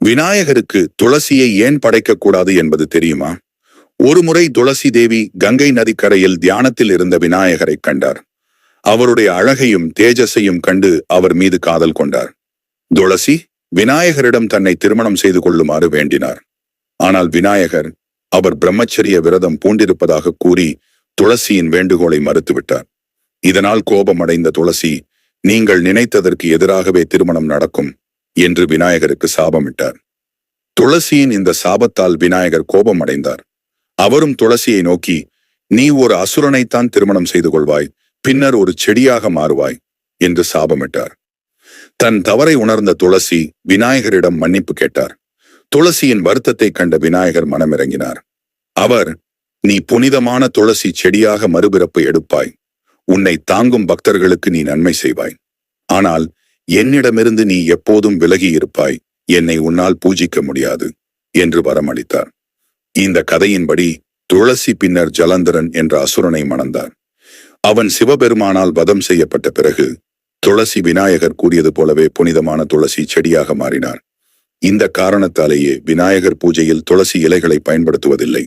விநாயகருக்கு துளசியை ஏன் படைக்கக்கூடாது என்பது தெரியுமா? ஒருமுறை துளசி தேவி கங்கை நதிக்கரையில் தியானத்தில் இருந்த விநாயகரை கண்டார். அவருடைய அழகையும் தேஜஸையும் கண்டு அவர் மீது காதல் கொண்டார். துளசி விநாயகரிடம் தன்னை திருமணம் செய்து கொள்ளுமாறு வேண்டினார். ஆனால் விநாயகர் அவர் பிரம்மச்சரிய விரதம் பூண்டிருப்பதாக கூறி துளசியின் வேண்டுகோளை மறுத்துவிட்டார். இதனால் கோபமடைந்த துளசி, நீங்கள் நினைத்ததற்கு எதிராகவே திருமணம் நடக்கும் என்று விநாயகருக்கு சாபமிட்டார். துளசியின் இந்த சாபத்தால் விநாயகர் கோபமடைந்தார். அவரும் துளசியை நோக்கி, நீ ஒரு அசுரனைத்தான் திருமணம் செய்து கொள்வாய், பின்னர் ஒரு செடியாக மாறுவாய் என்று சாபமிட்டார். தன் தவறை உணர்ந்த துளசி விநாயகரிடம் மன்னிப்பு கேட்டார். துளசியின் வருத்தத்தை கண்ட விநாயகர் மனமிறங்கினார். அவர், நீ புனிதமான துளசி செடியாக மறுபிறப்பு எடுப்பாய், உன்னை தாங்கும் பக்தர்களுக்கு நீ நன்மை செய்வாய். ஆனால் என்னிடமிருந்து நீ எப்போதும் விலகி இருப்பாய், என்னை உன்னால் பூஜிக்க முடியாது என்று வரமளித்தார். இந்த கதையின்படி துளசி பின்னர் ஜலந்தரன் என்ற அசுரனை மணந்தார். அவன் சிவபெருமானால் வதம் செய்யப்பட்ட பிறகு துளசி விநாயகர் கூறியது போலவே புனிதமான துளசி செடியாக மாறினார். இந்த காரணத்தாலேயே விநாயகர் பூஜையில் துளசி இலைகளை பயன்படுத்துவதில்லை.